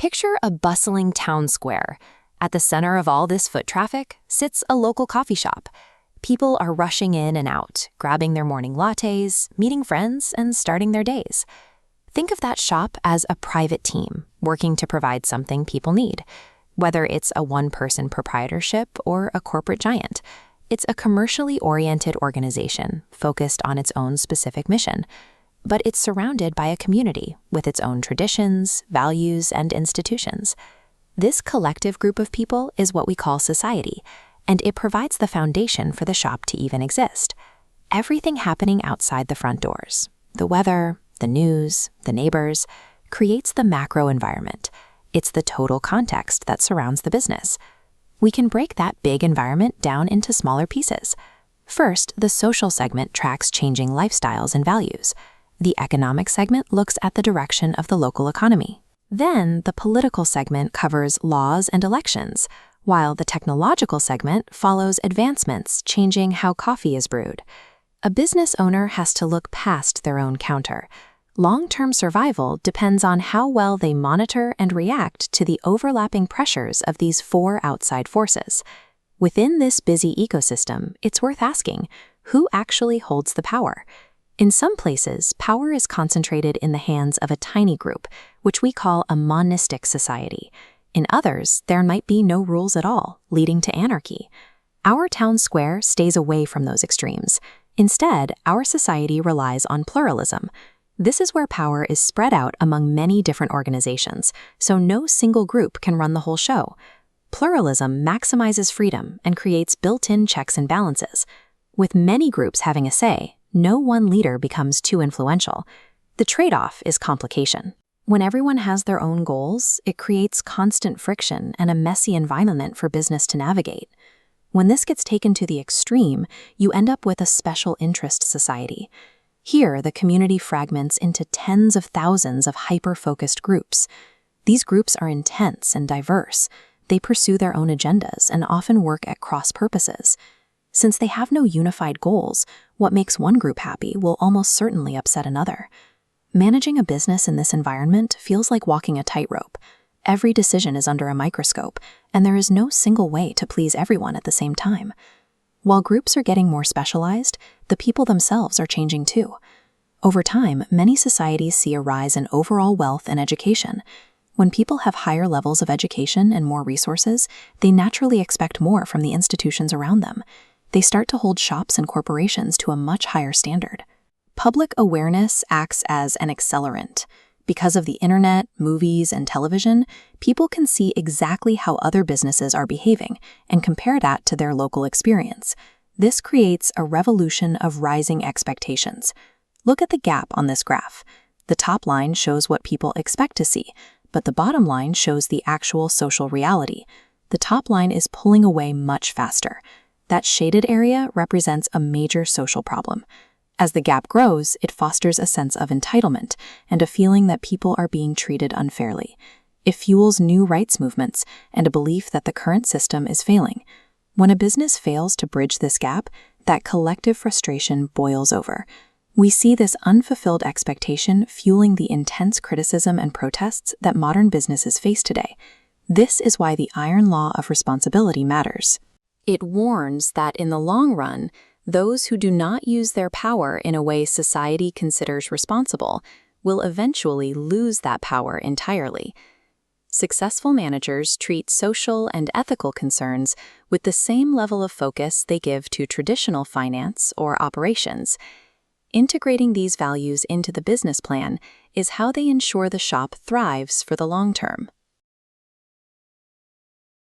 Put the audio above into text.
Picture a bustling town square. At the center of all this foot traffic sits a local coffee shop. People are rushing in and out, grabbing their morning lattes, meeting friends, and starting their days. Think of that shop as a private team working to provide something people need. Whether it's a one-person proprietorship or a corporate giant, it's a commercially oriented organization focused on its own specific mission. But it's surrounded by a community with its own traditions, values, and institutions. This collective group of people is what we call society, and it provides the foundation for the shop to even exist. Everything happening outside the front doors, the weather, the news, the neighbors, creates the macro environment. It's the total context that surrounds the business. We can break that big environment down into smaller pieces. First, the social segment tracks changing lifestyles and values. The economic segment looks at the direction of the local economy. Then, the political segment covers laws and elections, while the technological segment follows advancements changing how coffee is brewed. A business owner has to look past their own counter. Long-term survival depends on how well they monitor and react to the overlapping pressures of these four outside forces. Within this busy ecosystem, it's worth asking, who actually holds the power? In some places, power is concentrated in the hands of a tiny group, which we call a monistic society. In others, there might be no rules at all, leading to anarchy. Our town square stays away from those extremes. Instead, our society relies on pluralism. This is where power is spread out among many different organizations, so no single group can run the whole show. Pluralism maximizes freedom and creates built-in checks and balances. With many groups having a say, no one leader becomes too influential. The trade-off is complication. When everyone has their own goals, it creates constant friction and a messy environment for business to navigate. When this gets taken to the extreme, you end up with a special interest society. Here, the community fragments into tens of thousands of hyper-focused groups. These groups are intense and diverse. They pursue their own agendas and often work at cross purposes. Since they have no unified goals, what makes one group happy will almost certainly upset another. Managing a business in this environment feels like walking a tightrope. Every decision is under a microscope, and there is no single way to please everyone at the same time. While groups are getting more specialized, the people themselves are changing too. Over time, many societies see a rise in overall wealth and education. When people have higher levels of education and more resources, they naturally expect more from the institutions around them. They start to hold shops and corporations to a much higher standard. Public awareness acts as an accelerant. Because of the internet, movies, and television, people can see exactly how other businesses are behaving and compare that to their local experience. This creates a revolution of rising expectations. Look at the gap on this graph. The top line shows what people expect to see, but the bottom line shows the actual social reality. The top line is pulling away much faster. That shaded area represents a major social problem. As the gap grows, it fosters a sense of entitlement and a feeling that people are being treated unfairly. It fuels new rights movements and a belief that the current system is failing. When a business fails to bridge this gap, that collective frustration boils over. We see this unfulfilled expectation fueling the intense criticism and protests that modern businesses face today. This is why the iron law of responsibility matters. It warns that in the long run, those who do not use their power in a way society considers responsible will eventually lose that power entirely. Successful managers treat social and ethical concerns with the same level of focus they give to traditional finance or operations. Integrating these values into the business plan is how they ensure the shop thrives for the long term.